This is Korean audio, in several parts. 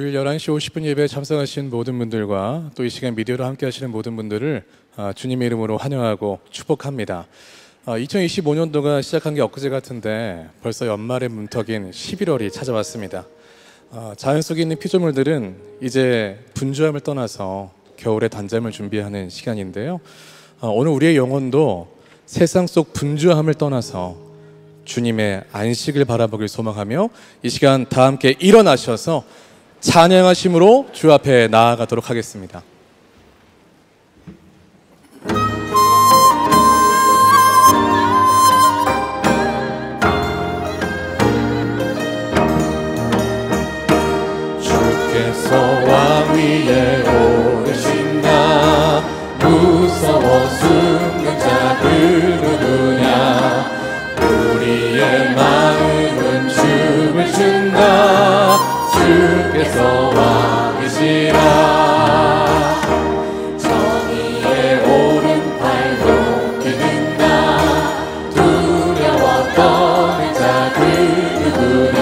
주일 11시 50분 예배에 참석하신 모든 분들과 또 이 시간 미디어로 함께 하시는 모든 분들을 주님의 이름으로 환영하고 축복합니다. 2025년도가 시작한 게 엊그제 같은데 벌써 연말의 문턱인 11월이 찾아왔습니다. 자연 속에 있는 피조물들은 이제 분주함을 떠나서 겨울의 단잠을 준비하는 시간인데요. 오늘 우리의 영혼도 세상 속 분주함을 떠나서 주님의 안식을 바라보길 소망하며 이 시간 다 함께 일어나셔서 찬양하심으로 주 앞에 나아가도록 하겠습니다. 주께서 왕 위에 오르신다. 무서워 숨는 자들 누구냐. 우리의 마음은 춤을 춘다. 주께서 왕이시라. 정의의 오른팔 높이 든다. 두려워 떠는 자들 누구냐.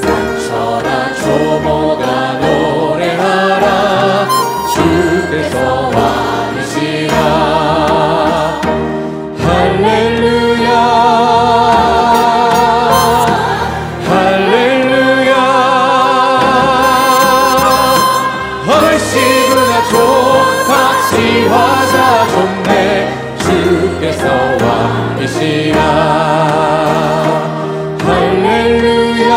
산처나 초모가 노래하라. 주께서 왕이시라. 할렐루야. 지화자 좋네. 주께서 왕이시라. 할렐루야.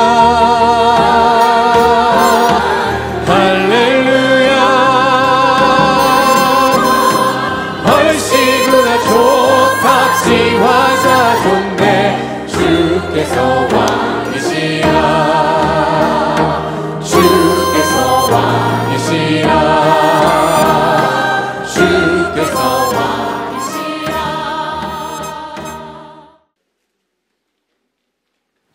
할렐루야. 얼씨구나 좋다. 지화자 좋네. 주께서 왕이시라. 주께서 왕이시라.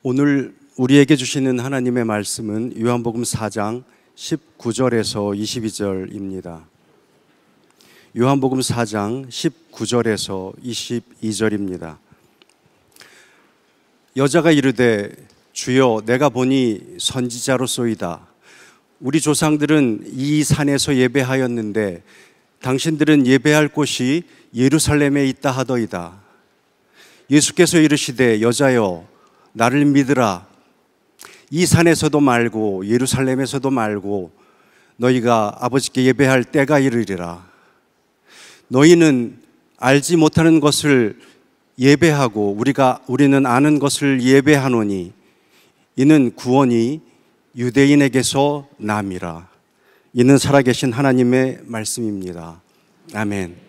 오늘 우리에게 주시는 하나님의 말씀은 요한복음 4장 19절에서 22절입니다. 요한복음 4장 19절에서 22절입니다. 여자가 이르되 주여 내가 보니 선지자로소이다. 우리 조상들은 이 산에서 예배하였는데 당신들은 예배할 곳이 예루살렘에 있다 하더이다. 예수께서 이르시되 여자여 나를 믿으라. 이 산에서도 말고 예루살렘에서도 말고 너희가 아버지께 예배할 때가 이르리라. 너희는 알지 못하는 것을 예배하고 우리는 아는 것을 예배하노니 이는 구원이 유대인에게서 남이라. 이는 살아계신 하나님의 말씀입니다. 아멘.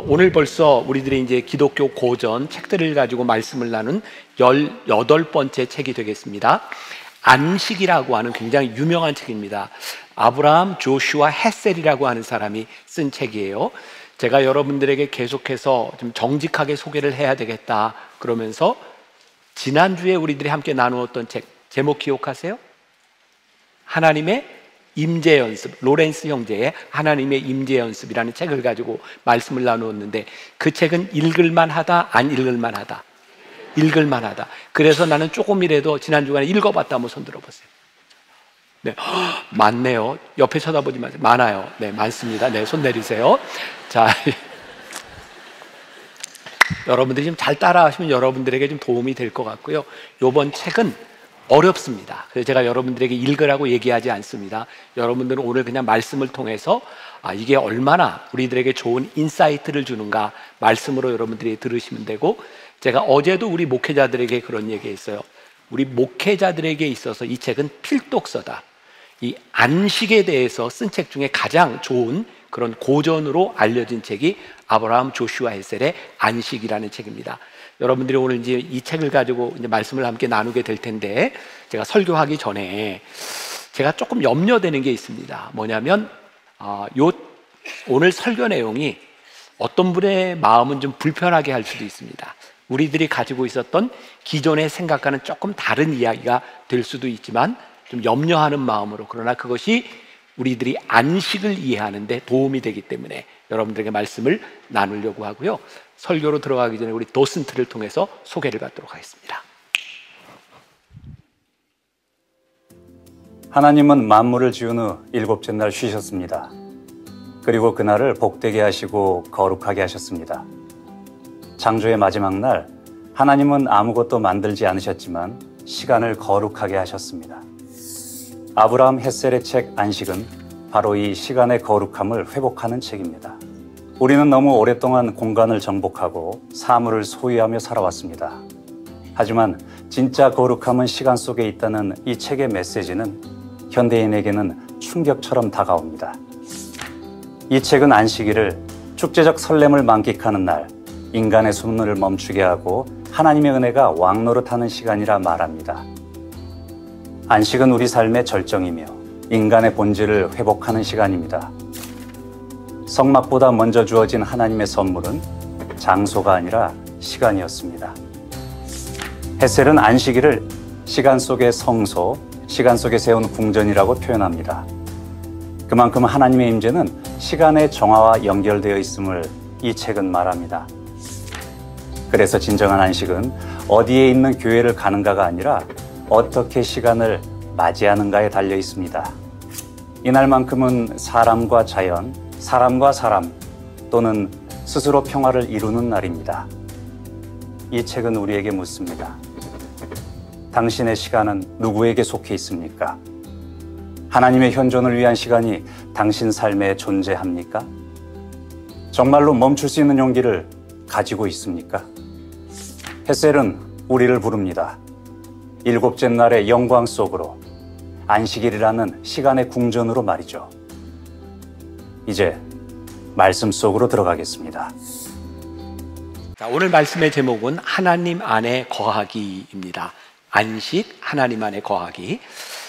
오늘 벌써 우리들이 이제 기독교 고전 책들을 가지고 말씀을 나눈 18번째 책이 되겠습니다. 안식이라고 하는 굉장히 유명한 책입니다. 아브라함 조슈아 헤셀이라고 하는 사람이 쓴 책이에요. 제가 여러분들에게 계속해서 좀 정직하게 소개를 해야 되겠다 그러면서 지난주에 우리들이 함께 나누었던 책 제목 기억하세요? 하나님의 임재 연습, 로렌스 형제의 하나님의 임재 연습이라는 책을 가지고 말씀을 나누었는데 그 책은 읽을만 하다, 안 읽을만 하다? 읽을만 하다. 그래서 나는 조금이라도 지난 주간에 읽어봤다 한번 손 들어보세요. 네, 많네요. 옆에 쳐다보지 마세요. 많아요. 네, 많습니다. 네, 손 내리세요. 자, 여러분들이 좀 잘 따라하시면 여러분들에게 좀 도움이 될 것 같고요. 이번 책은 어렵습니다. 그래서 제가 여러분들에게 읽으라고 얘기하지 않습니다. 여러분들은 오늘 그냥 말씀을 통해서 이게 얼마나 우리들에게 좋은 인사이트를 주는가 말씀으로 여러분들이 들으시면 되고, 제가 어제도 우리 목회자들에게 그런 얘기했어요. 우리 목회자들에게 있어서 이 책은 필독서다. 이 안식에 대해서 쓴 책 중에 가장 좋은 그런 고전으로 알려진 책이 아브라함 조슈아 헤셀의 안식이라는 책입니다. 여러분들이 오늘 이제 이 책을 가지고 이제 말씀을 함께 나누게 될 텐데, 제가 설교하기 전에 제가 조금 염려되는 게 있습니다. 뭐냐면 오늘 설교 내용이 어떤 분의 마음은 좀 불편하게 할 수도 있습니다. 우리들이 가지고 있었던 기존의 생각과는 조금 다른 이야기가 될 수도 있지만 좀 염려하는 마음으로, 그러나 그것이 우리들이 안식을 이해하는 데 도움이 되기 때문에 여러분들에게 말씀을 나누려고 하고요. 설교로 들어가기 전에 우리 도슨트를 통해서 소개를 받도록 하겠습니다. 하나님은 만물을 지은 후 일곱째 날 쉬셨습니다. 그리고 그날을 복되게 하시고 거룩하게 하셨습니다. 창조의 마지막 날, 하나님은 아무것도 만들지 않으셨지만 시간을 거룩하게 하셨습니다. 아브라함 헷셀의 책 안식은 바로 이 시간의 거룩함을 회복하는 책입니다. 우리는 너무 오랫동안 공간을 정복하고 사물을 소유하며 살아왔습니다. 하지만 진짜 거룩함은 시간 속에 있다는 이 책의 메시지는 현대인에게는 충격처럼 다가옵니다. 이 책은 안식일을 축제적 설렘을 만끽하는 날, 인간의 손을 멈추게 하고 하나님의 은혜가 왕노릇하는 시간이라 말합니다. 안식은 우리 삶의 절정이며 인간의 본질을 회복하는 시간입니다. 성막보다 먼저 주어진 하나님의 선물은 장소가 아니라 시간이었습니다. 헷셀은 안식일을 시간 속의 성소, 시간 속에 세운 궁전이라고 표현합니다. 그만큼 하나님의 임재는 시간의 정화와 연결되어 있음을 이 책은 말합니다. 그래서 진정한 안식은 어디에 있는 교회를 가는가가 아니라 어떻게 시간을 맞이하는가에 달려 있습니다. 이날만큼은 사람과 자연, 사람과 사람 또는 스스로 평화를 이루는 날입니다. 이 책은 우리에게 묻습니다. 당신의 시간은 누구에게 속해 있습니까? 하나님의 현존을 위한 시간이 당신 삶에 존재합니까? 정말로 멈출 수 있는 용기를 가지고 있습니까? 헷셀은 우리를 부릅니다. 일곱째 날의 영광 속으로, 안식일이라는 시간의 궁전으로 말이죠. 이제 말씀 속으로 들어가겠습니다. 자, 오늘 말씀의 제목은 하나님 안에 거하기입니다. 안식, 하나님 안에 거하기.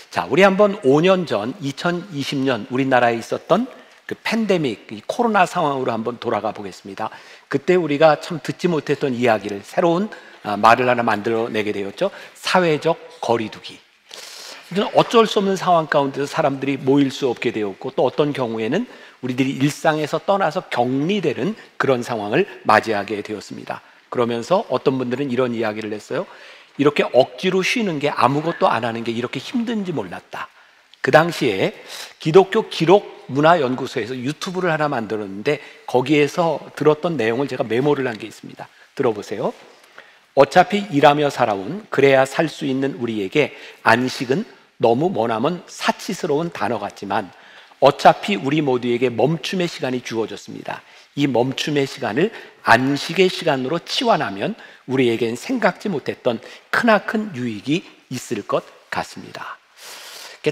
자, 우리 한번 5년 전 2020년 우리나라에 있었던 그 팬데믹, 이 코로나 상황으로 한번 돌아가 보겠습니다. 그때 우리가 참 듣지 못했던 이야기를, 새로운 말을 하나 만들어내게 되었죠. 사회적 거리두기. 어쩔 수 없는 상황 가운데서 사람들이 모일 수 없게 되었고, 또 어떤 경우에는 우리들이 일상에서 떠나서 격리되는 그런 상황을 맞이하게 되었습니다. 그러면서 어떤 분들은 이런 이야기를 했어요. 이렇게 억지로 쉬는 게, 아무것도 안 하는 게 이렇게 힘든지 몰랐다. 그 당시에 기독교 기록 문화연구소에서 유튜브를 하나 만들었는데, 거기에서 들었던 내용을 제가 메모를 한 게 있습니다. 들어보세요. 어차피 일하며 살아온, 그래야 살 수 있는 우리에게 안식은 너무 머나먼 사치스러운 단어 같지만 어차피 우리 모두에게 멈춤의 시간이 주어졌습니다. 이 멈춤의 시간을 안식의 시간으로 치환하면 우리에겐 생각지 못했던 크나큰 유익이 있을 것 같습니다.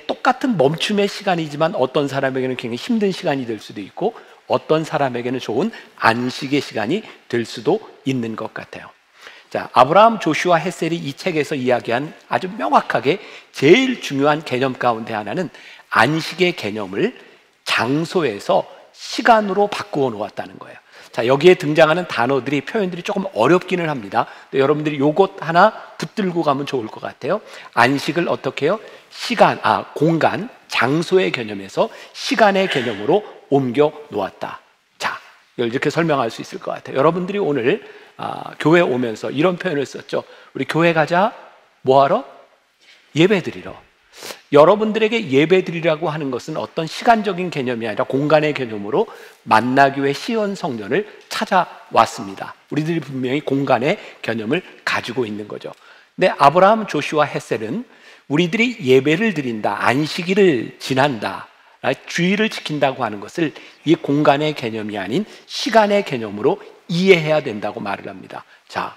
똑같은 멈춤의 시간이지만 어떤 사람에게는 굉장히 힘든 시간이 될 수도 있고, 어떤 사람에게는 좋은 안식의 시간이 될 수도 있는 것 같아요. 자, 아브라함 조슈아 헷셀이 이 책에서 이야기한 아주 명확하게 제일 중요한 개념 가운데 하나는 안식의 개념을 장소에서 시간으로 바꾸어 놓았다는 거예요. 자, 여기에 등장하는 단어들이, 표현들이 조금 어렵기는 합니다. 여러분들이 요것 하나 붙들고 가면 좋을 것 같아요. 안식을 어떻게 해요? 공간, 장소의 개념에서 시간의 개념으로 옮겨 놓았다. 자, 이렇게 설명할 수 있을 것 같아요. 여러분들이 오늘 교회 오면서 이런 표현을 썼죠. 우리 교회 가자, 뭐하러? 예배 드리러. 여러분들에게 예배 드리라고 하는 것은 어떤 시간적인 개념이 아니라 공간의 개념으로 만나기 위해 시온 성전을 찾아왔습니다. 우리들이 분명히 공간의 개념을 가지고 있는 거죠. 근데 아브라함 조슈아 헷셀은 우리들이 예배를 드린다, 안식일을 지난다, 주의를 지킨다고 하는 것을 이 공간의 개념이 아닌 시간의 개념으로 이해해야 된다고 말을 합니다. 자,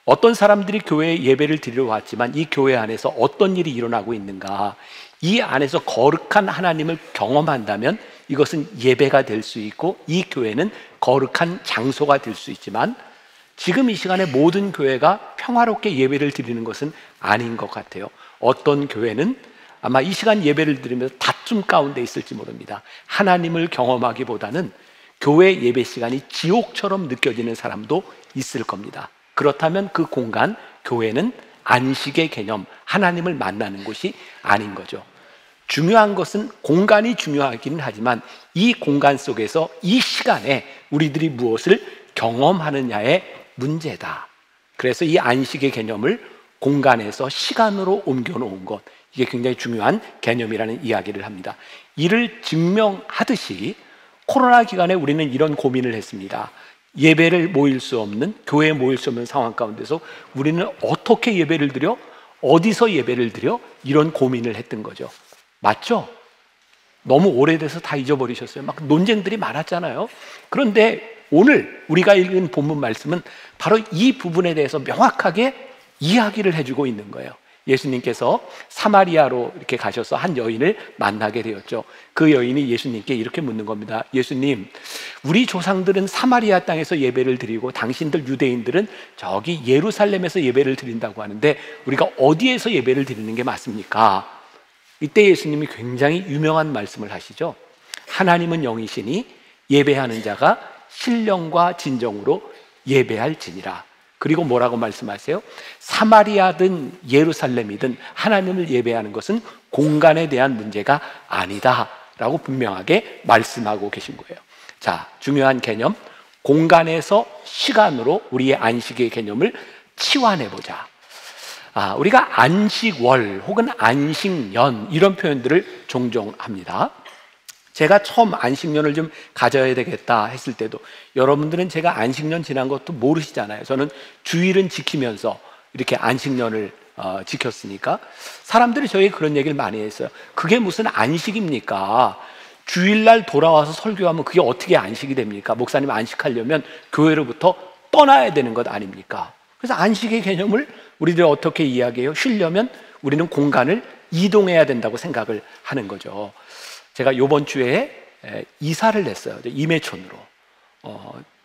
어떤 사람들이 교회에 예배를 드리러 왔지만 이 교회 안에서 어떤 일이 일어나고 있는가, 이 안에서 거룩한 하나님을 경험한다면 이것은 예배가 될 수 있고, 이 교회는 거룩한 장소가 될 수 있지만, 지금 이 시간에 모든 교회가 평화롭게 예배를 드리는 것은 아닌 것 같아요. 어떤 교회는 아마 이 시간 예배를 드리면서 다툼 가운데 있을지 모릅니다. 하나님을 경험하기보다는 교회 예배 시간이 지옥처럼 느껴지는 사람도 있을 겁니다. 그렇다면 그 공간, 교회는 안식의 개념, 하나님을 만나는 곳이 아닌 거죠. 중요한 것은 공간이 중요하기는 하지만 이 공간 속에서 이 시간에 우리들이 무엇을 경험하느냐의 문제다. 그래서 이 안식의 개념을 공간에서 시간으로 옮겨 놓은 것, 이게 굉장히 중요한 개념이라는 이야기를 합니다. 이를 증명하듯이 코로나 기간에 우리는 이런 고민을 했습니다. 예배를 모일 수 없는, 교회에 모일 수 없는 상황 가운데서 우리는 어떻게 예배를 드려? 어디서 예배를 드려? 이런 고민을 했던 거죠. 맞죠? 너무 오래돼서 다 잊어버리셨어요. 막 논쟁들이 많았잖아요. 그런데 오늘 우리가 읽은 본문 말씀은 바로 이 부분에 대해서 명확하게 이야기를 해주고 있는 거예요. 예수님께서 사마리아로 이렇게 가셔서 한 여인을 만나게 되었죠. 그 여인이 예수님께 이렇게 묻는 겁니다. 예수님, 우리 조상들은 사마리아 땅에서 예배를 드리고 당신들 유대인들은 저기 예루살렘에서 예배를 드린다고 하는데 우리가 어디에서 예배를 드리는 게 맞습니까? 이때 예수님이 굉장히 유명한 말씀을 하시죠. 하나님은 영이시니 예배하는 자가 신령과 진정으로 예배할지니라. 그리고 뭐라고 말씀하세요? 사마리아든 예루살렘이든 하나님을 예배하는 것은 공간에 대한 문제가 아니다 라고 분명하게 말씀하고 계신 거예요. 자, 중요한 개념, 공간에서 시간으로 우리의 안식의 개념을 치환해보자. 우리가 안식월 혹은 안식년 이런 표현들을 종종 합니다. 제가 처음 안식년을 좀 가져야 되겠다 했을 때도 여러분들은 제가 안식년 지난 것도 모르시잖아요. 저는 주일은 지키면서 이렇게 안식년을 지켰으니까 사람들이 저에게 그런 얘기를 많이 했어요. 그게 무슨 안식입니까? 주일날 돌아와서 설교하면 그게 어떻게 안식이 됩니까? 목사님 안식하려면 교회로부터 떠나야 되는 것 아닙니까? 그래서 안식의 개념을 우리들이 어떻게 이야기해요? 쉬려면 우리는 공간을 이동해야 된다고 생각을 하는 거죠. 제가 이번 주에 이사를 했어요. 임해촌으로.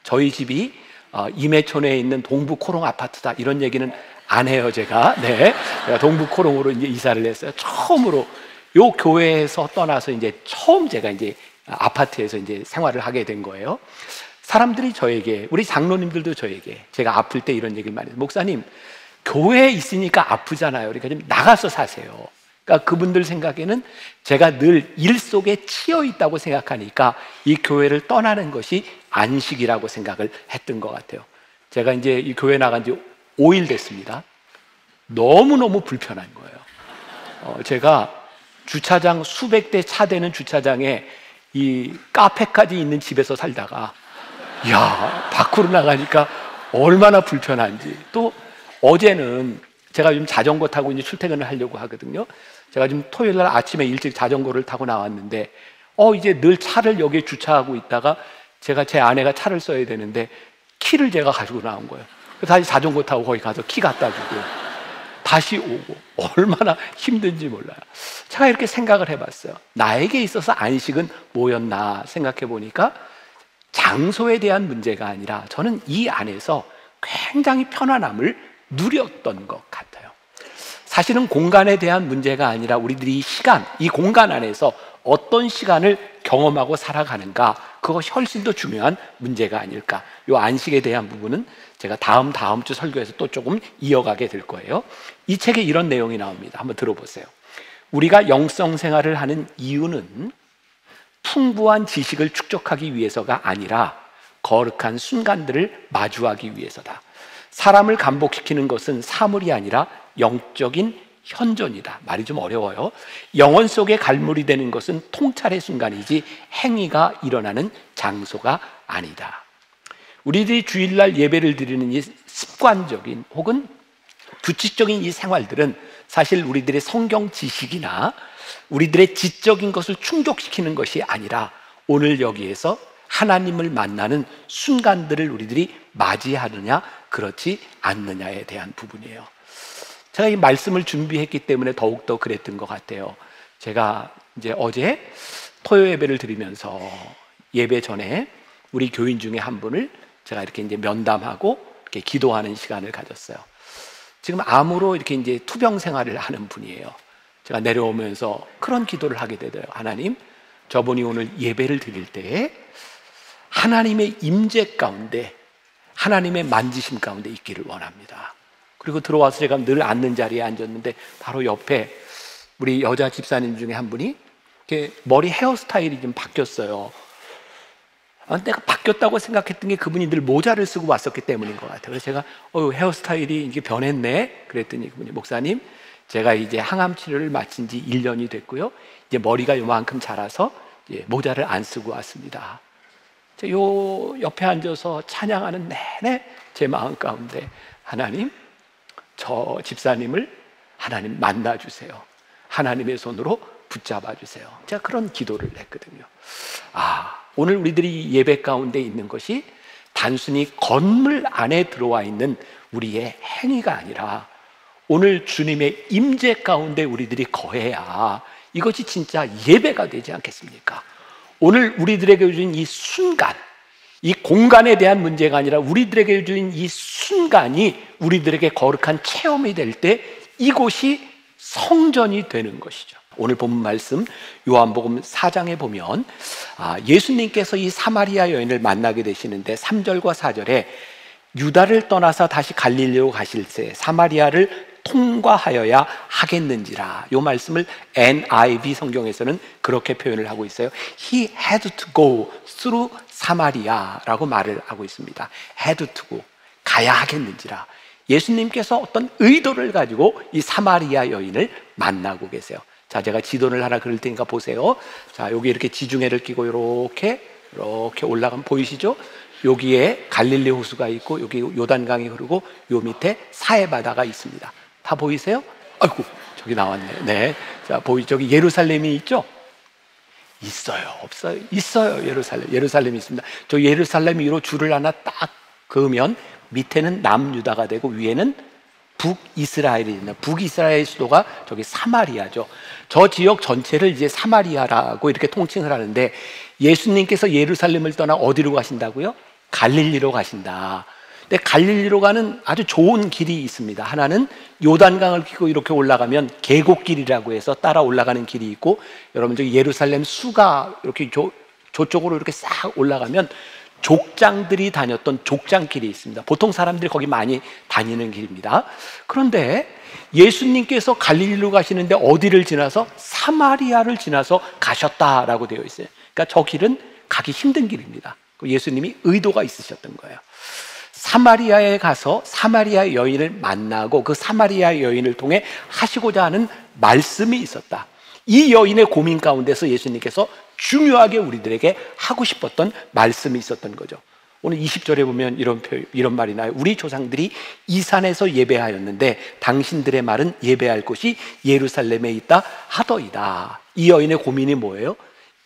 저희 집이 임해촌에 있는 동부 코롱 아파트다 이런 얘기는 안 해요, 제가. 네, 제가 동부 코롱으로 이제 이사를 했어요. 처음으로 요 교회에서 떠나서 이제 처음 제가 이제 아파트에서 이제 생활을 하게 된 거예요. 사람들이 저에게, 우리 장로님들도 저에게 제가 아플 때 이런 얘기를 많이 해요. 목사님, 교회에 있으니까 아프잖아요. 그러니까 좀 나가서 사세요. 그러니까 그분들 생각에는 제가 늘 일 속에 치여 있다고 생각하니까 이 교회를 떠나는 것이 안식이라고 생각을 했던 것 같아요. 제가 이제 이 교회 나간 지 5일 됐습니다. 너무너무 불편한 거예요. 제가 주차장 수백 대 차 되는 주차장에 이 카페까지 있는 집에서 살다가 야, 밖으로 나가니까 얼마나 불편한지. 또 어제는 제가 좀 자전거 타고 이제 출퇴근을 하려고 하거든요. 제가 지금 토요일 날 아침에 일찍 자전거를 타고 나왔는데 이제 늘 차를 여기에 주차하고 있다가 제가 제 아내가 차를 써야 되는데 키를 제가 가지고 나온 거예요. 그래서 다시 자전거 타고 거기 가서 키 갖다 주고 다시 오고 얼마나 힘든지 몰라요. 제가 이렇게 생각을 해봤어요. 나에게 있어서 안식은 뭐였나 생각해 보니까 장소에 대한 문제가 아니라 저는 이 안에서 굉장히 편안함을 누렸던 것 같아요. 사실은 공간에 대한 문제가 아니라 우리들이 이 시간, 이 공간 안에서 어떤 시간을 경험하고 살아가는가, 그것이 훨씬 더 중요한 문제가 아닐까. 이 안식에 대한 부분은 제가 다음 주 설교에서 또 조금 이어가게 될 거예요. 이 책에 이런 내용이 나옵니다. 한번 들어보세요. 우리가 영성 생활을 하는 이유는 풍부한 지식을 축적하기 위해서가 아니라 거룩한 순간들을 마주하기 위해서다. 사람을 감복시키는 것은 사물이 아니라 영적인 현존이다. 말이 좀 어려워요. 영혼 속에 갈물이 되는 것은 통찰의 순간이지 행위가 일어나는 장소가 아니다. 우리들이 주일날 예배를 드리는 이 습관적인 혹은 규칙적인 이 생활들은 사실 우리들의 성경 지식이나 우리들의 지적인 것을 충족시키는 것이 아니라 오늘 여기에서 하나님을 만나는 순간들을 우리들이 맞이하느냐 그렇지 않느냐에 대한 부분이에요. 제가 이 말씀을 준비했기 때문에 더욱더 그랬던 것 같아요. 제가 이제 어제 토요 예배를 드리면서 예배 전에 우리 교인 중에 한 분을 제가 이렇게 이제 면담하고 이렇게 기도하는 시간을 가졌어요. 지금 암으로 이렇게 이제 투병 생활을 하는 분이에요. 제가 내려오면서 그런 기도를 하게 되더라고요. 하나님, 저분이 오늘 예배를 드릴 때에 하나님의 임재 가운데, 하나님의 만지심 가운데 있기를 원합니다. 그리고 들어와서 제가 늘 앉는 자리에 앉았는데 바로 옆에 우리 여자 집사님 중에 한 분이 이렇게 머리 헤어스타일이 좀 바뀌었어요. 내가 바뀌었다고 생각했던 게 그분이 늘 모자를 쓰고 왔었기 때문인 것 같아요. 그래서 제가 헤어스타일이 이게 변했네 그랬더니 그분이 목사님, 제가 이제 항암 치료를 마친 지 1년이 됐고요. 이제 머리가 요만큼 자라서 이제 모자를 안 쓰고 왔습니다. 요 옆에 앉아서 찬양하는 내내 제 마음 가운데 하나님, 저 집사님을 하나님 만나주세요. 하나님의 손으로 붙잡아 주세요. 제가 그런 기도를 했거든요. 오늘 우리들이 예배 가운데 있는 것이 단순히 건물 안에 들어와 있는 우리의 행위가 아니라 오늘 주님의 임재 가운데 우리들이 거해야 이것이 진짜 예배가 되지 않겠습니까? 오늘 우리들에게 주신 이 순간, 이 공간에 대한 문제가 아니라 우리들에게 주신 이 순간이 우리들에게 거룩한 체험이 될 때 이곳이 성전이 되는 것이죠. 오늘 본 말씀 요한복음 4장에 보면 예수님께서 이 사마리아 여인을 만나게 되시는데 3절과 4절에 유다를 떠나서 다시 갈릴리로 가실 때 사마리아를 통과하여야 하겠는지라. 이 말씀을 NIV 성경에서는 그렇게 표현을 하고 있어요. He had to go through 사마리아라고 말을 하고 있습니다. had to go, 가야 하겠는지라. 예수님께서 어떤 의도를 가지고 이 사마리아 여인을 만나고 계세요. 자, 제가 지도를 하나 그릴 테니까 보세요. 자, 여기 이렇게 지중해를 끼고 이렇게 올라가면 보이시죠? 여기에 갈릴리 호수가 있고 여기 요단강이 흐르고 요 밑에 사해 바다가 있습니다. 다 보이세요? 아이고, 저기 나왔네. 네. 자, 저기 예루살렘이 있죠? 있어요. 없어요? 있어요. 예루살렘이 있습니다. 저 예루살렘 위로 줄을 하나 딱 그으면 밑에는 남유다가 되고 위에는 북이스라엘이 있나. 북이스라엘 수도가 저기 사마리아죠. 저 지역 전체를 이제 사마리아라고 이렇게 통칭을 하는데 예수님께서 예루살렘을 떠나 어디로 가신다고요? 갈릴리로 가신다. 근데 갈릴리로 가는 아주 좋은 길이 있습니다. 하나는 요단강을 끼고 이렇게 올라가면 계곡길이라고 해서 따라 올라가는 길이 있고, 여러분 저기 예루살렘 수가 이렇게 저쪽으로 이렇게 싹 올라가면 족장들이 다녔던 족장길이 있습니다. 보통 사람들이 거기 많이 다니는 길입니다. 그런데 예수님께서 갈릴리로 가시는데 어디를 지나서? 사마리아를 지나서 가셨다라고 되어 있어요. 그러니까 저 길은 가기 힘든 길입니다. 예수님이 의도가 있으셨던 거예요. 사마리아에 가서 사마리아 여인을 만나고 그 사마리아 여인을 통해 하시고자 하는 말씀이 있었다. 이 여인의 고민 가운데서 예수님께서 중요하게 우리들에게 하고 싶었던 말씀이 있었던 거죠. 오늘 20절에 보면 이런 말이 나요. 우리 조상들이 이 산에서 예배하였는데 당신들의 말은 예배할 곳이 예루살렘에 있다 하더이다. 이 여인의 고민이 뭐예요?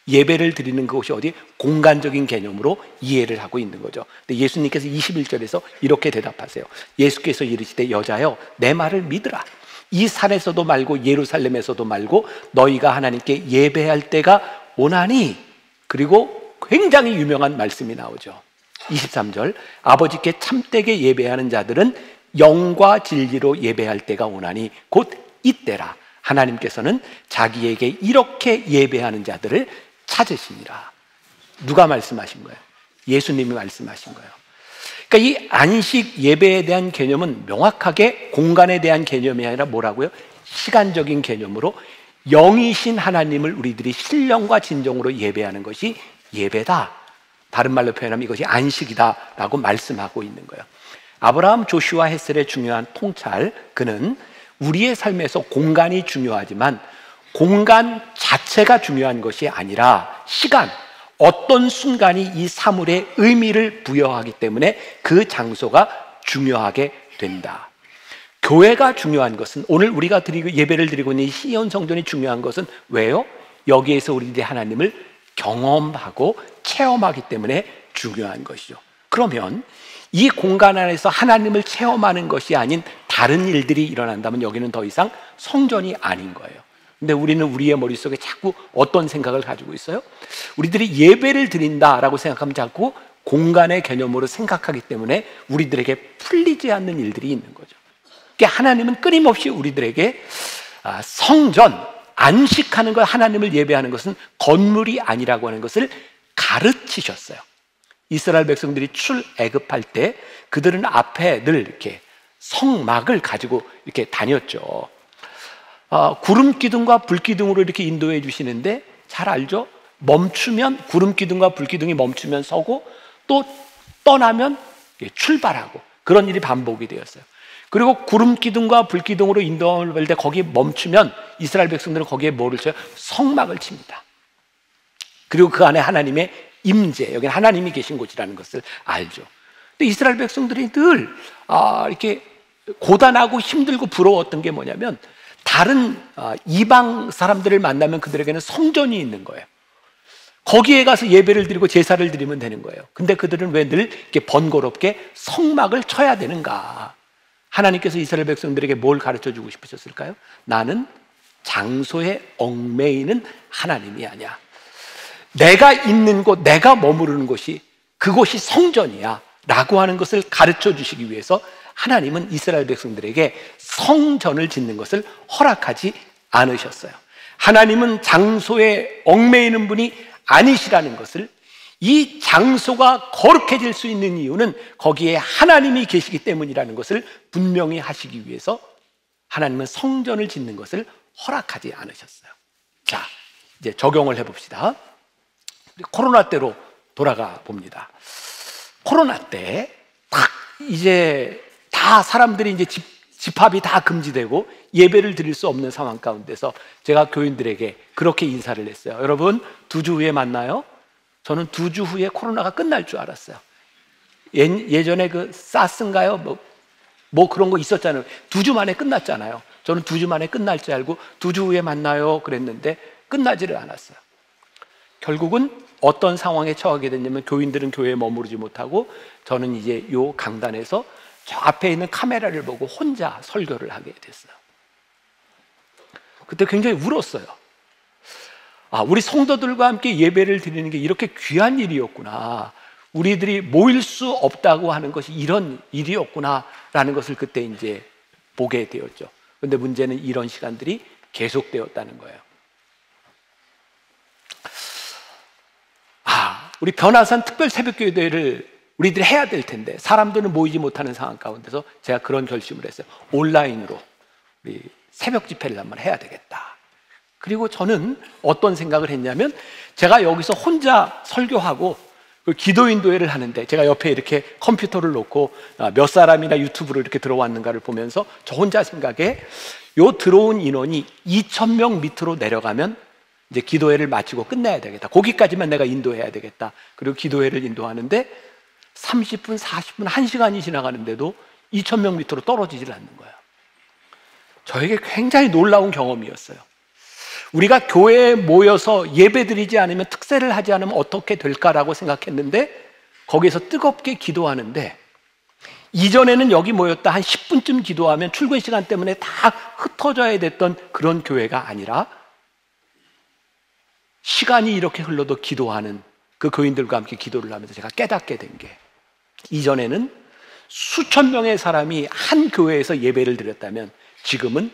예배를 드리는 그곳이 어디? 공간적인 개념으로 이해를 하고 있는 거죠. 근데 예수님께서 21절에서 이렇게 대답하세요. 예수께서 이르시되 여자여 내 말을 믿으라. 이 산에서도 말고 예루살렘에서도 말고 너희가 하나님께 예배할 때가 오나니. 그리고 굉장히 유명한 말씀이 나오죠. 23절 아버지께 참되게 예배하는 자들은 영과 진리로 예배할 때가 오나니 곧 이때라. 하나님께서는 자기에게 이렇게 예배하는 자들을 찾으시니라. 누가 말씀하신 거예요? 예수님이 말씀하신 거예요. 그러니까 이 안식 예배에 대한 개념은 명확하게 공간에 대한 개념이 아니라 뭐라고요? 시간적인 개념으로 영이신 하나님을 우리들이 신령과 진정으로 예배하는 것이 예배다. 다른 말로 표현하면 이것이 안식이다라고 말씀하고 있는 거예요. 아브라함 조슈아 헤셀의 중요한 통찰, 그는 우리의 삶에서 공간이 중요하지만 공간 자체가 중요한 것이 아니라 시간, 어떤 순간이 이 사물에 의미를 부여하기 때문에 그 장소가 중요하게 된다. 교회가 중요한 것은, 오늘 우리가 예배를 드리고 있는 시온 성전이 중요한 것은 왜요? 여기에서 우리들이 하나님을 경험하고 체험하기 때문에 중요한 것이죠. 그러면 이 공간 안에서 하나님을 체험하는 것이 아닌 다른 일들이 일어난다면 여기는 더 이상 성전이 아닌 거예요. 근데 우리는 우리의 머릿속에 자꾸 어떤 생각을 가지고 있어요? 우리들이 예배를 드린다라고 생각하면 자꾸 공간의 개념으로 생각하기 때문에 우리들에게 풀리지 않는 일들이 있는 거죠. 그러니까 하나님은 끊임없이 우리들에게 성전, 안식하는 것, 하나님을 예배하는 것은 건물이 아니라고 하는 것을 가르치셨어요. 이스라엘 백성들이 출애굽할 때 그들은 앞에 늘 이렇게 성막을 가지고 이렇게 다녔죠. 구름 기둥과 불 기둥으로 이렇게 인도해 주시는데 잘 알죠? 멈추면 구름 기둥과 불 기둥이 멈추면 서고 또 떠나면 출발하고 그런 일이 반복이 되었어요. 그리고 구름 기둥과 불 기둥으로 인도함을 받을 때 거기에 멈추면 이스라엘 백성들은 거기에 뭐를 쳐요? 성막을 칩니다. 그리고 그 안에 하나님의 임재, 여기는 하나님이 계신 곳이라는 것을 알죠. 근데 이스라엘 백성들이 늘 이렇게 고단하고 힘들고 부러웠던 게 뭐냐면 다른 이방 사람들을 만나면 그들에게는 성전이 있는 거예요. 거기에 가서 예배를 드리고 제사를 드리면 되는 거예요. 근데 그들은 왜 늘 이렇게 번거롭게 성막을 쳐야 되는가? 하나님께서 이스라엘 백성들에게 뭘 가르쳐 주고 싶으셨을까요? 나는 장소에 얽매이는 하나님이 아니야. 내가 있는 곳, 내가 머무르는 곳이 그곳이 성전이야 라고 하는 것을 가르쳐 주시기 위해서 하나님은 이스라엘 백성들에게 성전을 짓는 것을 허락하지 않으셨어요. 하나님은 장소에 얽매이는 분이 아니시라는 것을, 이 장소가 거룩해질 수 있는 이유는 거기에 하나님이 계시기 때문이라는 것을 분명히 하시기 위해서 하나님은 성전을 짓는 것을 허락하지 않으셨어요. 자, 이제 적용을 해봅시다. 코로나 때로 돌아가 봅니다. 코로나 때 딱 이제 다 사람들이 이제 집합이 다 금지되고 예배를 드릴 수 없는 상황 가운데서 제가 교인들에게 그렇게 인사를 했어요. 여러분, 2주 후에 만나요. 저는 2주 후에 코로나가 끝날 줄 알았어요. 예전에 그 사스인가요? 뭐 그런 거 있었잖아요. 2주 만에 끝났잖아요. 저는 2주 만에 끝날 줄 알고 2주 후에 만나요 그랬는데 끝나지를 않았어요. 결국은 어떤 상황에 처하게 됐냐면 교인들은 교회에 머무르지 못하고 저는 이제 요 강단에서 저 앞에 있는 카메라를 보고 혼자 설교를 하게 됐어요. 그때 굉장히 울었어요. 우리 성도들과 함께 예배를 드리는 게 이렇게 귀한 일이었구나. 우리들이 모일 수 없다고 하는 것이 이런 일이었구나라는 것을 그때 이제 보게 되었죠. 그런데 문제는 이런 시간들이 계속되었다는 거예요. 우리 변화산 특별 새벽기도회를 우리들이 해야 될 텐데 사람들은 모이지 못하는 상황 가운데서 제가 그런 결심을 했어요. 온라인으로 우리 새벽 집회를 한번 해야 되겠다. 그리고 저는 어떤 생각을 했냐면 제가 여기서 혼자 설교하고 그 기도 인도회를 하는데 제가 옆에 이렇게 컴퓨터를 놓고 몇 사람이나 유튜브로 이렇게 들어왔는가를 보면서 저 혼자 생각에 요 들어온 인원이 2,000명 밑으로 내려가면 이제 기도회를 마치고 끝내야 되겠다. 거기까지만 내가 인도해야 되겠다. 그리고 기도회를 인도하는데 30분, 40분, 1시간이 지나가는데도 2,000명 밑으로 떨어지질 않는 거예요. 저에게 굉장히 놀라운 경험이었어요. 우리가 교회에 모여서 예배드리지 않으면, 특세를 하지 않으면 어떻게 될까라고 생각했는데 거기에서 뜨겁게 기도하는데, 이전에는 여기 모였다 한 10분쯤 기도하면 출근 시간 때문에 다 흩어져야 됐던 그런 교회가 아니라 시간이 이렇게 흘러도 기도하는 그 교인들과 함께 기도를 하면서 제가 깨닫게 된 게, 이전에는 수천 명의 사람이 한 교회에서 예배를 드렸다면 지금은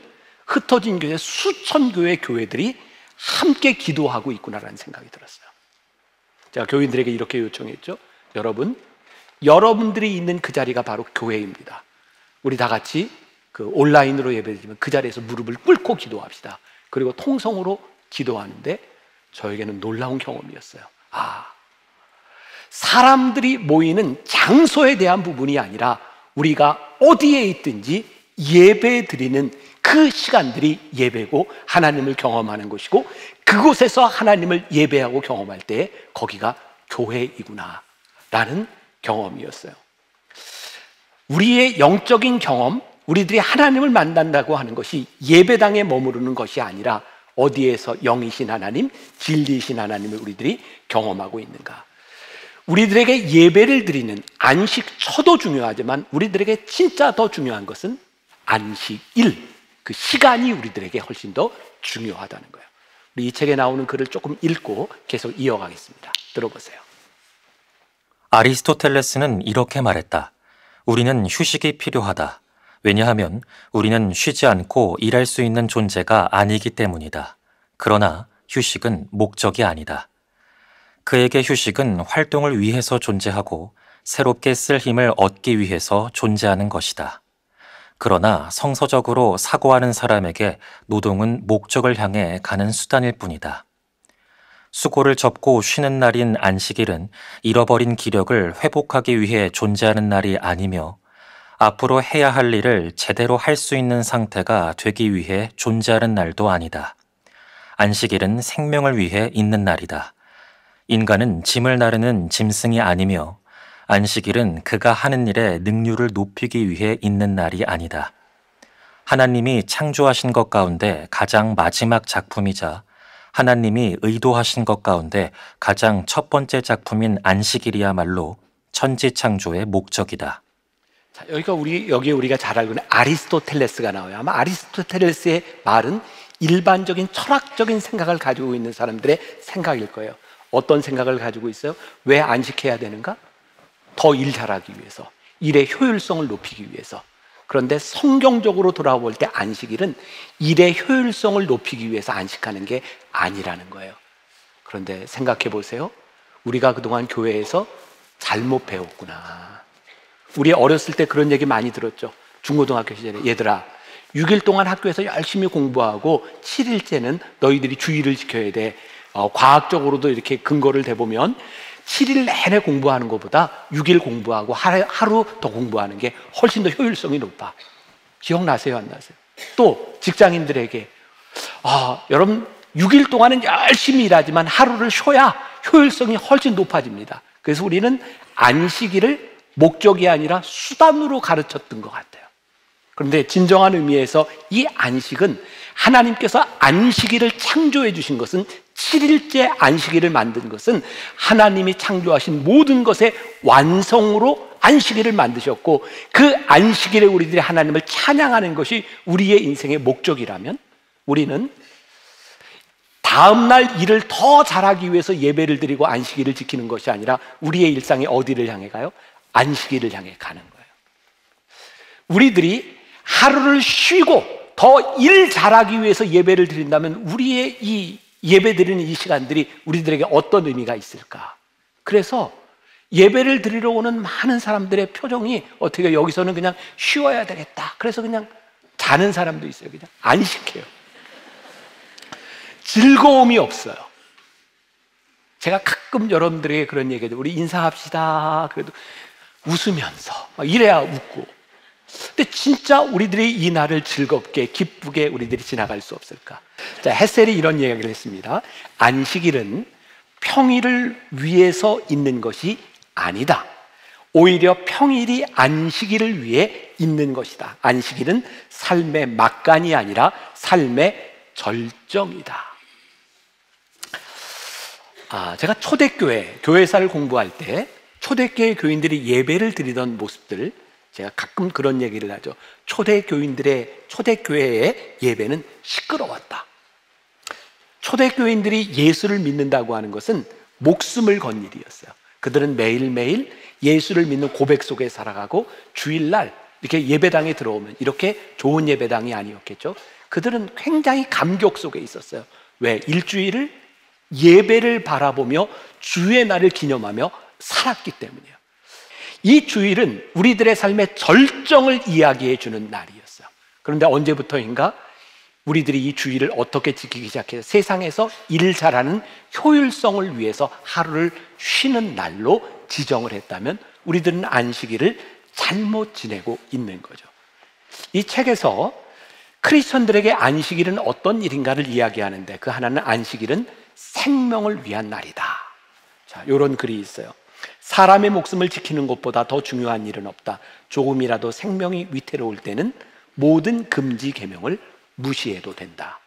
흩어진 교회, 수천 교회 교회들이 함께 기도하고 있구나라는 생각이 들었어요. 제가 교인들에게 이렇게 요청했죠. 여러분, 여러분들이 있는 그 자리가 바로 교회입니다. 우리 다 같이 그 온라인으로 예배드리면 그 자리에서 무릎을 꿇고 기도합시다. 그리고 통성으로 기도하는데 저에게는 놀라운 경험이었어요. 사람들이 모이는 장소에 대한 부분이 아니라 우리가 어디에 있든지 예배 드리는 그 시간들이 예배고 하나님을 경험하는 곳이고, 그곳에서 하나님을 예배하고 경험할 때 거기가 교회이구나 라는 경험이었어요. 우리의 영적인 경험, 우리들이 하나님을 만난다고 하는 것이 예배당에 머무르는 것이 아니라 어디에서 영이신 하나님, 진리이신 하나님을 우리들이 경험하고 있는가. 우리들에게 예배를 드리는 안식처도 중요하지만 우리들에게 진짜 더 중요한 것은 안식일, 그 시간이 우리들에게 훨씬 더 중요하다는 거예요. 우리 이 책에 나오는 글을 조금 읽고 계속 이어가겠습니다. 들어보세요. 아리스토텔레스는 이렇게 말했다. 우리는 휴식이 필요하다. 왜냐하면 우리는 쉬지 않고 일할 수 있는 존재가 아니기 때문이다. 그러나 휴식은 목적이 아니다. 그에게 휴식은 활동을 위해서 존재하고 새롭게 쓸 힘을 얻기 위해서 존재하는 것이다. 그러나 성서적으로 사고하는 사람에게 노동은 목적을 향해 가는 수단일 뿐이다. 수고를 접고 쉬는 날인 안식일은 잃어버린 기력을 회복하기 위해 존재하는 날이 아니며 앞으로 해야 할 일을 제대로 할 수 있는 상태가 되기 위해 존재하는 날도 아니다. 안식일은 생명을 위해 있는 날이다. 인간은 짐을 나르는 짐승이 아니며 안식일은 그가 하는 일의 능률을 높이기 위해 있는 날이 아니다. 하나님이 창조하신 것 가운데 가장 마지막 작품이자 하나님이 의도하신 것 가운데 가장 첫 번째 작품인 안식일이야말로 천지창조의 목적이다. 자, 여기에 우리가 잘 알고 있는 아리스토텔레스가 나와요. 아마 아리스토텔레스의 말은 일반적인 철학적인 생각을 가지고 있는 사람들의 생각일 거예요. 어떤 생각을 가지고 있어요? 왜 안식해야 되는가? 더 일 잘하기 위해서, 일의 효율성을 높이기 위해서. 그런데 성경적으로 돌아볼 때 안식일은 일의 효율성을 높이기 위해서 안식하는 게 아니라는 거예요. 그런데 생각해 보세요. 우리가 그동안 교회에서 잘못 배웠구나. 우리 어렸을 때 그런 얘기 많이 들었죠. 중고등학교 시절에 얘들아 6일 동안 학교에서 열심히 공부하고 7일째는 너희들이 주의를 지켜야 돼. 과학적으로도 이렇게 근거를 대보면 7일 내내 공부하는 것보다 6일 공부하고 하루 더 공부하는 게 훨씬 더 효율성이 높아. 기억나세요? 안 나세요? 또 직장인들에게 여러분 6일 동안은 열심히 일하지만 하루를 쉬어야 효율성이 훨씬 높아집니다. 그래서 우리는 안식일을 목적이 아니라 수단으로 가르쳤던 것 같아요. 그런데 진정한 의미에서 이 안식은 하나님께서 안식일을 창조해 주신 것은 7일째 안식일을 만든 것은 하나님이 창조하신 모든 것의 완성으로 안식일을 만드셨고 그 안식일에 우리들이 하나님을 찬양하는 것이 우리의 인생의 목적이라면 우리는 다음날 일을 더 잘하기 위해서 예배를 드리고 안식일을 지키는 것이 아니라 우리의 일상이 어디를 향해 가요? 안식일을 향해 가는 거예요. 우리들이 하루를 쉬고 더 일 잘하기 위해서 예배를 드린다면 우리의 이 예배 드리는 이 시간들이 우리들에게 어떤 의미가 있을까? 그래서 예배를 드리러 오는 많은 사람들의 표정이 어떻게 여기서는 그냥 쉬어야 되겠다. 그래서 그냥 자는 사람도 있어요. 그냥 안식해요. 즐거움이 없어요. 제가 가끔 여러분들에게 그런 얘기해요. 우리 인사합시다. 그래도 웃으면서 이래야 웃고. 근데 진짜 우리들이 이 날을 즐겁게 기쁘게 우리들이 지나갈 수 없을까? 자, 헤셀이 이런 이야기를 했습니다. 안식일은 평일을 위해서 있는 것이 아니다. 오히려 평일이 안식일을 위해 있는 것이다. 안식일은 삶의 막간이 아니라 삶의 절정이다. 제가 초대교회, 교회사를 공부할 때 초대교회 교인들이 예배를 드리던 모습들 제가 가끔 그런 얘기를 하죠. 초대교회의 예배는 시끄러웠다. 초대교인들이 예수를 믿는다고 하는 것은 목숨을 건 일이었어요. 그들은 매일매일 예수를 믿는 고백 속에 살아가고 주일날 이렇게 예배당에 들어오면 이렇게 좋은 예배당이 아니었겠죠. 그들은 굉장히 감격 속에 있었어요. 왜? 일주일을 예배를 바라보며 주의 날을 기념하며 살았기 때문이에요. 이 주일은 우리들의 삶의 절정을 이야기해 주는 날이었어요. 그런데 언제부터인가 우리들이 이 주일을 어떻게 지키기 시작해서 세상에서 일 잘하는 효율성을 위해서 하루를 쉬는 날로 지정을 했다면 우리들은 안식일을 잘못 지내고 있는 거죠. 이 책에서 크리스천들에게 안식일은 어떤 일인가를 이야기하는데 그 하나는 안식일은 생명을 위한 날이다. 자, 이런 글이 있어요. 사람의 목숨을 지키는 것보다 더 중요한 일은 없다. 조금이라도 생명이 위태로울 때는 모든 금지 계명을 무시해도 된다.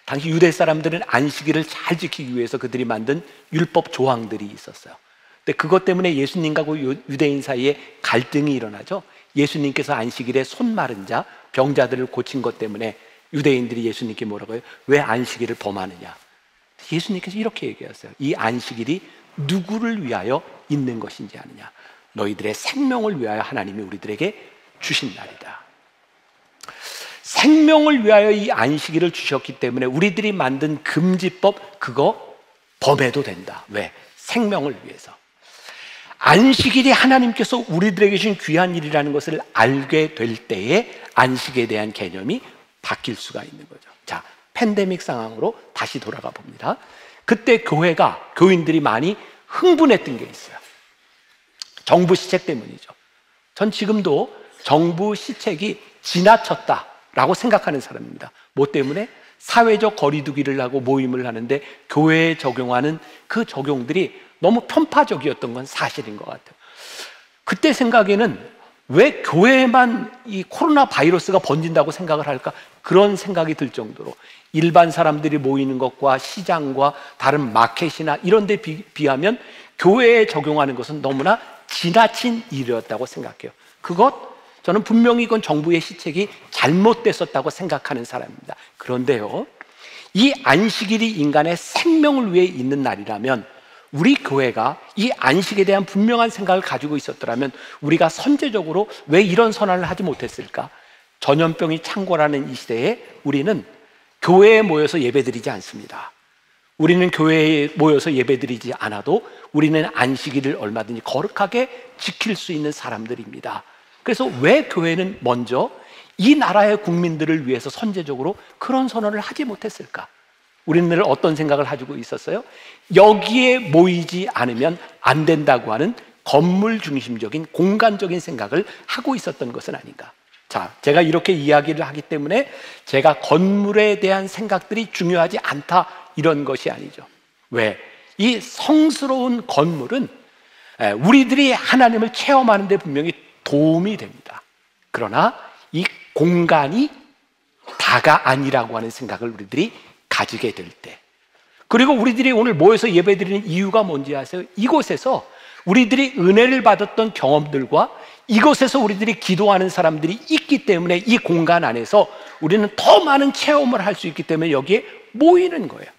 당시 유대 사람들은 안식일을 잘 지키기 위해서 그들이 만든 율법 조항들이 있었어요. 근데 그것 때문에 예수님과 유대인 사이에 갈등이 일어나죠. 예수님께서 안식일에 손 마른 자, 병자들을 고친 것 때문에 유대인들이 예수님께 뭐라고 해요? 왜 안식일을 범하느냐? 예수님께서 이렇게 얘기하세요. 이 안식일이 누구를 위하여 있는 것인지 아느냐? 너희들의 생명을 위하여 하나님이 우리들에게 주신 날이다. 생명을 위하여 이 안식일을 주셨기 때문에 우리들이 만든 금지법 그거 범해도 된다. 왜? 생명을 위해서. 안식일이 하나님께서 우리들에게 주신 귀한 일이라는 것을 알게 될 때에 안식에 대한 개념이 바뀔 수가 있는 거죠. 자, 팬데믹 상황으로 다시 돌아가 봅니다. 그때 교인들이 많이 흥분했던 게 있어요. 정부 시책 때문이죠. 전 지금도 정부 시책이 지나쳤다라고 생각하는 사람입니다. 뭐 때문에? 사회적 거리두기를 하고 모임을 하는데 교회에 적용하는 그 적용들이 너무 편파적이었던 건 사실인 것 같아요. 그때 생각에는 왜 교회에만 이 코로나 바이러스가 번진다고 생각을 할까? 그런 생각이 들 정도로 일반 사람들이 모이는 것과 시장과 다른 마켓이나 이런 데 비하면 교회에 적용하는 것은 너무나 지나친 일이었다고 생각해요. 저는 분명히 이건 정부의 시책이 잘못됐었다고 생각하는 사람입니다. 그런데요, 이 안식일이 인간의 생명을 위해 있는 날이라면 우리 교회가 이 안식에 대한 분명한 생각을 가지고 있었더라면 우리가 선제적으로 왜 이런 선언을 하지 못했을까? 전염병이 창궐하는 이 시대에 우리는 교회에 모여서 예배드리지 않습니다. 우리는 교회에 모여서 예배드리지 않아도 우리는 안식일을 얼마든지 거룩하게 지킬 수 있는 사람들입니다. 그래서 왜 교회는 먼저 이 나라의 국민들을 위해서 선제적으로 그런 선언을 하지 못했을까? 우리는 늘 어떤 생각을 가지고 있었어요? 여기에 모이지 않으면 안 된다고 하는 건물 중심적인 공간적인 생각을 하고 있었던 것은 아닌가? 자, 제가 이렇게 이야기를 하기 때문에 제가 건물에 대한 생각들이 중요하지 않다 이런 것이 아니죠. 왜? 이 성스러운 건물은 우리들이 하나님을 체험하는 데 분명히 도움이 됩니다. 그러나 이 공간이 다가 아니라고 하는 생각을 우리들이 가지게 될 때, 그리고 우리들이 오늘 모여서 예배드리는 이유가 뭔지 아세요? 이곳에서 우리들이 은혜를 받았던 경험들과 이곳에서 우리들이 기도하는 사람들이 있기 때문에 이 공간 안에서 우리는 더 많은 체험을 할 수 있기 때문에 여기에 모이는 거예요.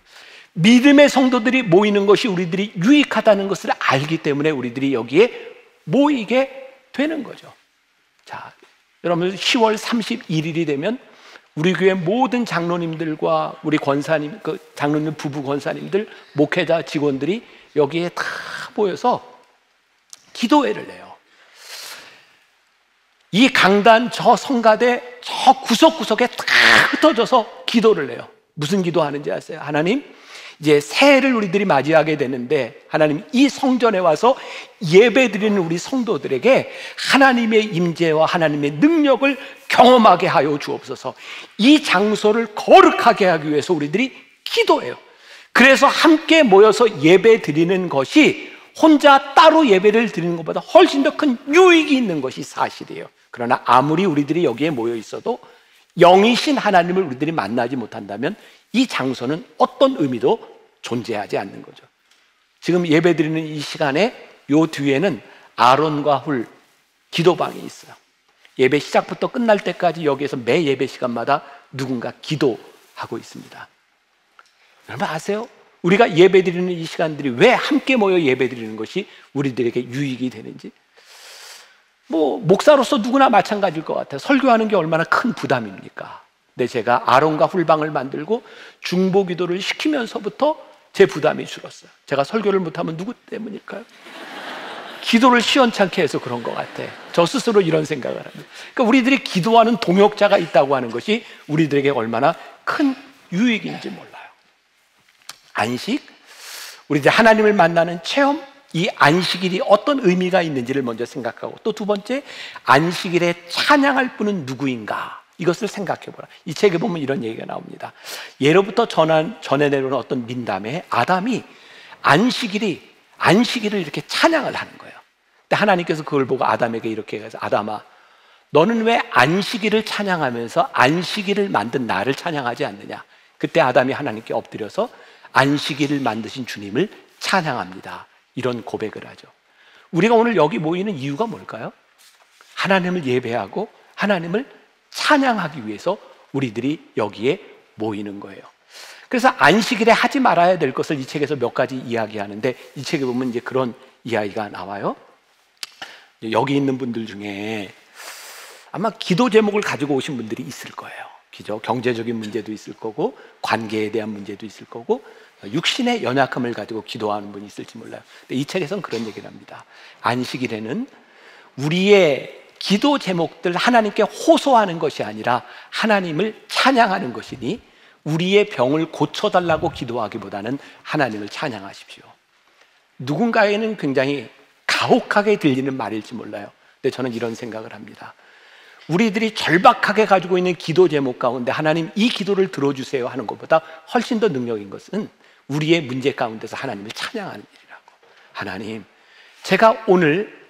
믿음의 성도들이 모이는 것이 우리들이 유익하다는 것을 알기 때문에 우리들이 여기에 모이게 되는 거죠. 자, 여러분 10월 31일이 되면 우리 교회 모든 장로님들과 우리 권사님, 장로님 부부 권사님들, 목회자 직원들이 여기에 다 모여서 기도회를 해요. 이 강단 저 성가대 저 구석구석에 다 흩어져서 기도를 해요. 무슨 기도하는지 아세요? 하나님, 이제 새해를 우리들이 맞이하게 되는데 하나님, 이 성전에 와서 예배드리는 우리 성도들에게 하나님의 임재와 하나님의 능력을 경험하게 하여 주옵소서. 이 장소를 거룩하게 하기 위해서 우리들이 기도해요. 그래서 함께 모여서 예배드리는 것이 혼자 따로 예배를 드리는 것보다 훨씬 더 큰 유익이 있는 것이 사실이에요. 그러나 아무리 우리들이 여기에 모여 있어도 영이신 하나님을 우리들이 만나지 못한다면 이 장소는 어떤 의미도 존재하지 않는 거죠. 지금 예배드리는 이 시간에 요 뒤에는 아론과 훌 기도방이 있어요. 예배 시작부터 끝날 때까지 여기에서 매 예배 시간마다 누군가 기도하고 있습니다. 여러분 아세요? 우리가 예배드리는 이 시간들이 왜 함께 모여 예배드리는 것이 우리들에게 유익이 되는지, 목사로서 누구나 마찬가지일 것 같아요. 설교하는 게 얼마나 큰 부담입니까? 근데 제가 아론과 훌방을 만들고 중보 기도를 시키면서부터 제 부담이 줄었어요. 제가 설교를 못하면 누구 때문일까요? 기도를 시원찮게 해서 그런 것 같아. 저 스스로 이런 생각을 합니다. 그러니까 우리들이 기도하는 동역자가 있다고 하는 것이 우리들에게 얼마나 큰 유익인지 몰라요. 안식, 우리들 하나님을 만나는 체험, 이 안식일이 어떤 의미가 있는지를 먼저 생각하고, 또 두 번째, 안식일에 찬양할 분은 누구인가, 이것을 생각해 보라. 이 책에 보면 이런 얘기가 나옵니다. 예로부터 전해 내려오는 어떤 민담에 아담이 안식일을 이렇게 찬양을 하는 거예요. 근데 하나님께서 그걸 보고 아담에게 이렇게 해서, 아담아, 너는 왜 안식일을 찬양하면서 안식일을 만든 나를 찬양하지 않느냐? 그때 아담이 하나님께 엎드려서 안식일을 만드신 주님을 찬양합니다, 이런 고백을 하죠. 우리가 오늘 여기 모이는 이유가 뭘까요? 하나님을 예배하고 하나님을 찬양하기 위해서 우리들이 여기에 모이는 거예요. 그래서 안식일에 하지 말아야 될 것을 이 책에서 몇 가지 이야기하는데, 이 책에 보면 이제 그런 이야기가 나와요. 여기 있는 분들 중에 아마 기도 제목을 가지고 오신 분들이 있을 거예요. 그죠? 경제적인 문제도 있을 거고, 관계에 대한 문제도 있을 거고, 육신의 연약함을 가지고 기도하는 분이 있을지 몰라요. 근데 이 책에서는 그런 얘기를 합니다. 안식일에는 우리의 기도 제목들 하나님께 호소하는 것이 아니라 하나님을 찬양하는 것이니 우리의 병을 고쳐달라고 기도하기보다는 하나님을 찬양하십시오. 누군가에는 굉장히 가혹하게 들리는 말일지 몰라요. 근데 저는 이런 생각을 합니다. 우리들이 절박하게 가지고 있는 기도 제목 가운데 하나님 이 기도를 들어주세요 하는 것보다 훨씬 더 능력인 것은 우리의 문제 가운데서 하나님을 찬양하는 일이라고. 하나님, 제가 오늘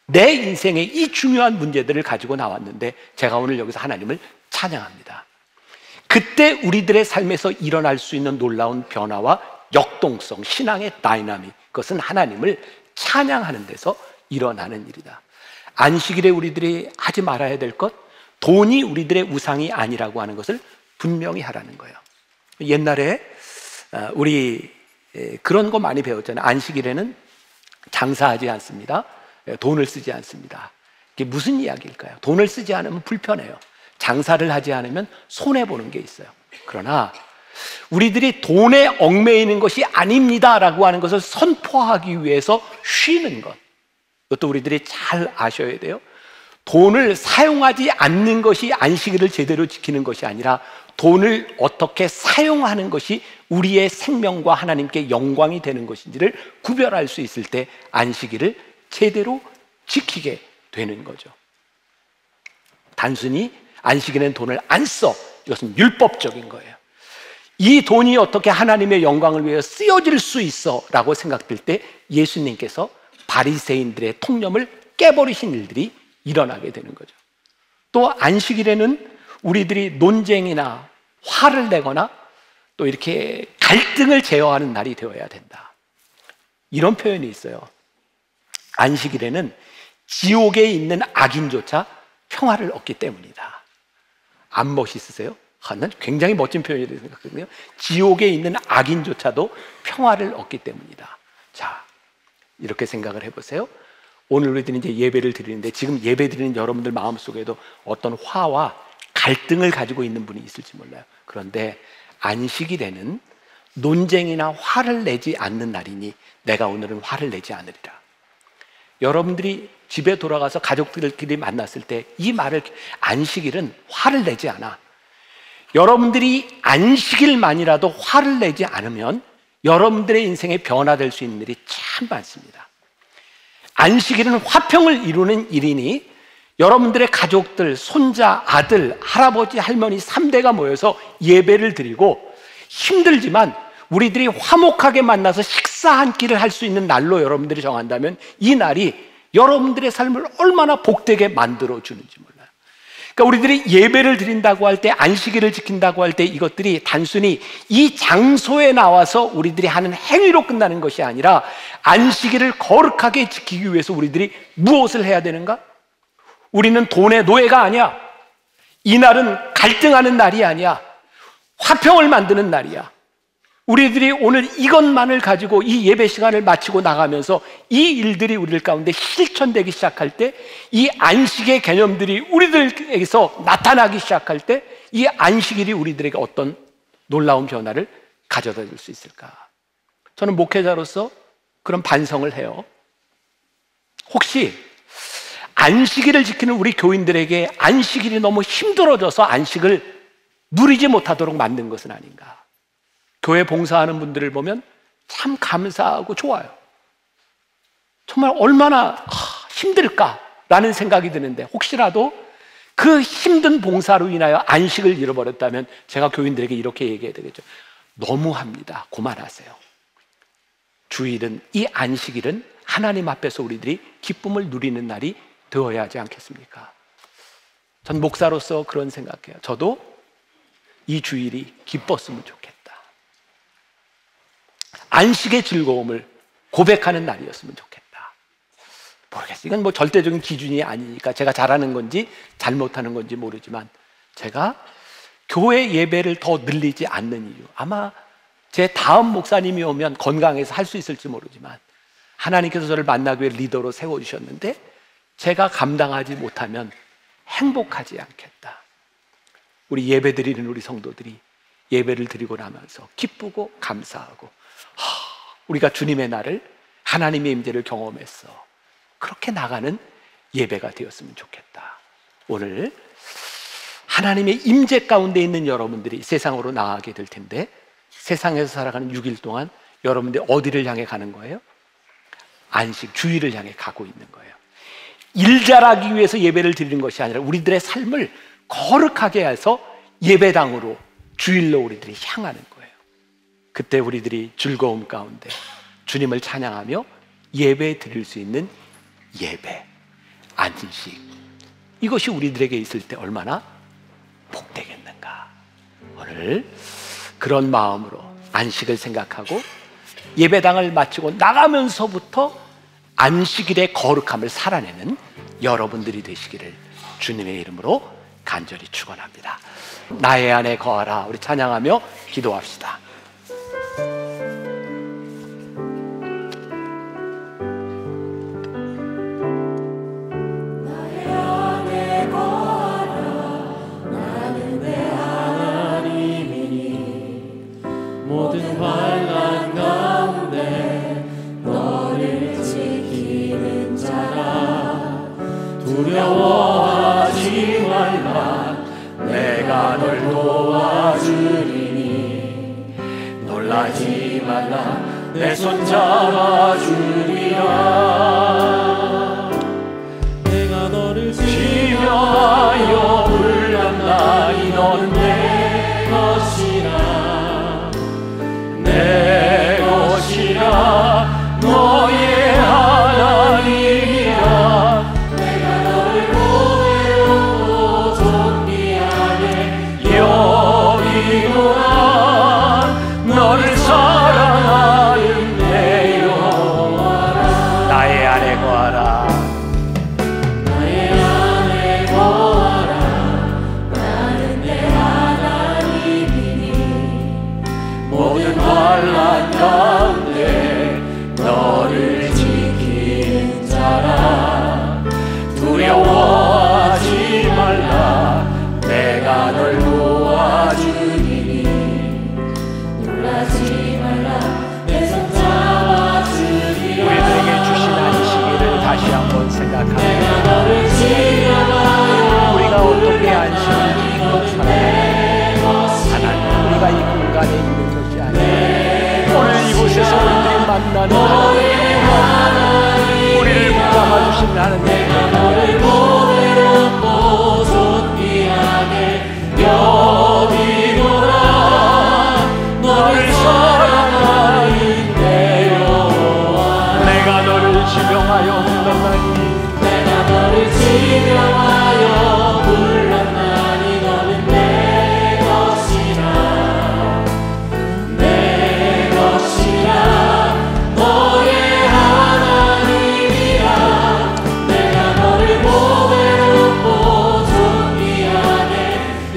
내 인생의 이 중요한 문제들을 가지고 나왔는데 제가 오늘 여기서 하나님을 찬양합니다. 그때 우리들의 삶에서 일어날 수 있는 놀라운 변화와 역동성, 신앙의 다이나믹, 그것은 하나님을 찬양하는 데서 일어나는 일이다. 안식일에 우리들이 하지 말아야 될 것, 돈이 우리들의 우상이 아니라고 하는 것을 분명히 하라는 거예요. 옛날에 우리 그런 거 많이 배웠잖아요. 안식일에는 장사하지 않습니다. 돈을 쓰지 않습니다. 이게 무슨 이야기일까요? 돈을 쓰지 않으면 불편해요. 장사를 하지 않으면 손해보는 게 있어요. 그러나 우리들이 돈에 얽매이는 것이 아닙니다라고 하는 것을 선포하기 위해서 쉬는 것, 이것도 우리들이 잘 아셔야 돼요. 돈을 사용하지 않는 것이 안식일을 제대로 지키는 것이 아니라 돈을 어떻게 사용하는 것이 우리의 생명과 하나님께 영광이 되는 것인지를 구별할 수 있을 때 안식일을 제대로 지키게 되는 거죠. 단순히 안식일에는 돈을 안 써, 이것은 율법적인 거예요. 이 돈이 어떻게 하나님의 영광을 위해 쓰여질 수 있어 라고 생각될 때 예수님께서 바리새인들의 통념을 깨버리신 일들이 일어나게 되는 거죠. 또 안식일에는 우리들이 논쟁이나 화를 내거나 또 이렇게 갈등을 제어하는 날이 되어야 된다. 이런 표현이 있어요. 안식일에는 지옥에 있는 악인조차 평화를 얻기 때문이다. 안 멋있으세요? 난 굉장히 멋진 표현이라고 생각하거든요. 지옥에 있는 악인조차도 평화를 얻기 때문이다. 자, 이렇게 생각을 해보세요. 오늘 우리들이 이제 예배를 드리는데 지금 예배 드리는 여러분들 마음속에도 어떤 화와 갈등을 가지고 있는 분이 있을지 몰라요. 그런데 안식일에는 논쟁이나 화를 내지 않는 날이니 내가 오늘은 화를 내지 않으리라. 여러분들이 집에 돌아가서 가족들끼리 만났을 때 이 말을, 안식일은 화를 내지 않아. 여러분들이 안식일만이라도 화를 내지 않으면 여러분들의 인생에 변화될 수 있는 일이 참 많습니다. 안식일은 화평을 이루는 일이니 여러분들의 가족들, 손자, 아들, 할아버지, 할머니 3대가 모여서 예배를 드리고 힘들지만 우리들이 화목하게 만나서 식사 한 끼를 할 수 있는 날로 여러분들이 정한다면 이 날이 여러분들의 삶을 얼마나 복되게 만들어 주는지 몰라요. 그러니까 우리들이 예배를 드린다고 할 때, 안식일을 지킨다고 할 때 이것들이 단순히 이 장소에 나와서 우리들이 하는 행위로 끝나는 것이 아니라 안식일을 거룩하게 지키기 위해서 우리들이 무엇을 해야 되는가? 우리는 돈의 노예가 아니야. 이 날은 갈등하는 날이 아니야. 화평을 만드는 날이야. 우리들이 오늘 이것만을 가지고 이 예배 시간을 마치고 나가면서 이 일들이 우리 가운데 실천되기 시작할 때, 이 안식의 개념들이 우리들에게서 나타나기 시작할 때 이 안식일이 우리들에게 어떤 놀라운 변화를 가져다 줄 수 있을까? 저는 목회자로서 그런 반성을 해요. 혹시 안식일을 지키는 우리 교인들에게 안식일이 너무 힘들어져서 안식을 누리지 못하도록 만든 것은 아닌가? 교회 봉사하는 분들을 보면 참 감사하고 좋아요. 정말 얼마나 힘들까라는 생각이 드는데, 혹시라도 그 힘든 봉사로 인하여 안식을 잃어버렸다면 제가 교인들에게 이렇게 얘기해야 되겠죠. 너무합니다. 그만하세요. 주일은, 이 안식일은 하나님 앞에서 우리들이 기쁨을 누리는 날이 되어야 하지 않겠습니까? 전 목사로서 그런 생각해요. 저도 이 주일이 기뻤으면 좋겠다. 안식의 즐거움을 고백하는 날이었으면 좋겠다. 모르겠어요. 이건 뭐 절대적인 기준이 아니니까 제가 잘하는 건지 잘못하는 건지 모르지만, 제가 교회 예배를 더 늘리지 않는 이유, 아마 제 다음 목사님이 오면 건강해서 할 수 있을지 모르지만 하나님께서 저를 만나기 위해 리더로 세워주셨는데 제가 감당하지 못하면 행복하지 않겠다. 우리 예배 드리는 우리 성도들이 예배를 드리고 나면서 기쁘고 감사하고, 우리가 주님의 날을, 하나님의 임재를 경험했어, 그렇게 나가는 예배가 되었으면 좋겠다. 오늘 하나님의 임재 가운데 있는 여러분들이 세상으로 나가게 될 텐데, 세상에서 살아가는 6일 동안 여러분들 어디를 향해 가는 거예요? 안식, 주일을 향해 가고 있는 거예요. 일 잘하기 위해서 예배를 드리는 것이 아니라 우리들의 삶을 거룩하게 해서 예배당으로, 주일로 우리들이 향하는 거예요. 그때 우리들이 즐거움 가운데 주님을 찬양하며 예배 드릴 수 있는 예배, 안식, 이것이 우리들에게 있을 때 얼마나 복되겠는가. 오늘 그런 마음으로 안식을 생각하고 예배당을 마치고 나가면서부터 안식일의 거룩함을 살아내는 여러분들이 되시기를 주님의 이름으로 간절히 축원합니다. 나의 안에 거하라. 우리 찬양하며 기도합시다. 모든 환난 가운데 너를 지키는 자라. 두려워하지 말라. 내가 널 도와주리니. 놀라지 말라. 내 손 잡아주리라. 내가 너를 지명하여 불렀나니 너는 내 것이라. 내 것이라. 너의 하나님이라. 내가 너를 보배롭고 존귀하게 여기노라. 너를 사랑하는 내 여호와라. 나의 안에 거하라. 나의 안에 거하라. 나는 내 하나님이니. 모든 환난 가운데 너를 지키는 자라. 두려워하지 말라. 내가 널 도와주리니. 놀라지 말라. 내 손 잡아주리라. 우리들에게 주신 안식일을 다시 한번 생각하며 내가 너를 지명하여 우리가 어떻게 안식을 지키고 살아야 하나님, 우리가 이 공간에 있는 것이 아니라 오늘 이곳에서 우리들이 만나는 하나님, 우리를 붙잡아주신 하나님, 너를 보배롭고 존귀하게 여기노라. 너를 사랑하는 내 여호와. 내가 너를 지명하여 불렀나니. 내가 너를 지명하여 불렀나니. 너는 내 것이라. 내 것이라. 너의 하나님이라. 내가 너를 보배롭고 존귀하게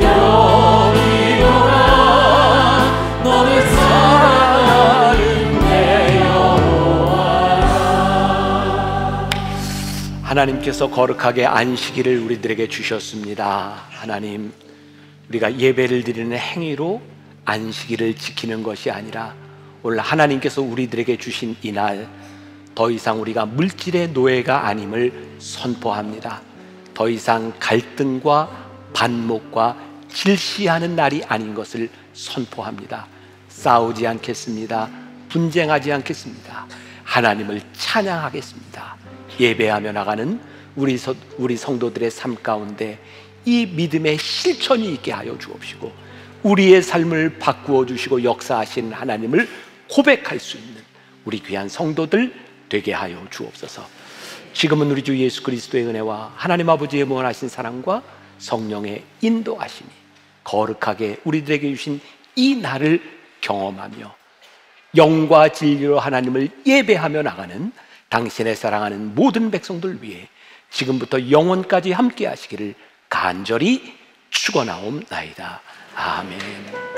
여기노라. 너를 사랑하는 내 여호와라. 하나님께서 거룩하게 안식일을 우리들에게 주셨습니다. 하나님, 우리가 예배를 드리는 행위로 안식일을 지키는 것이 아니라 오늘 하나님께서 우리들에게 주신 이날, 더 이상 우리가 물질의 노예가 아님을 선포합니다. 더 이상 갈등과 반목과 질시하는 날이 아닌 것을 선포합니다. 싸우지 않겠습니다. 분쟁하지 않겠습니다. 하나님을 찬양하겠습니다. 예배하며 나가는 우리 성도들의 삶 가운데 이 믿음의 실천이 있게 하여 주옵시고, 우리의 삶을 바꾸어 주시고 역사하신 하나님을 고백할 수 있는 우리 귀한 성도들 되게 하여 주옵소서. 지금은 우리 주 예수 그리스도의 은혜와 하나님 아버지의 무한하신 사랑과 성령의 인도하심이 거룩하게 우리들에게 주신 이 날을 경험하며 영과 진리로 하나님을 예배하며 나가는 당신의 사랑하는 모든 백성들 위해 지금부터 영원까지 함께 하시기를 간절히 축원하옵나이다. 아멘.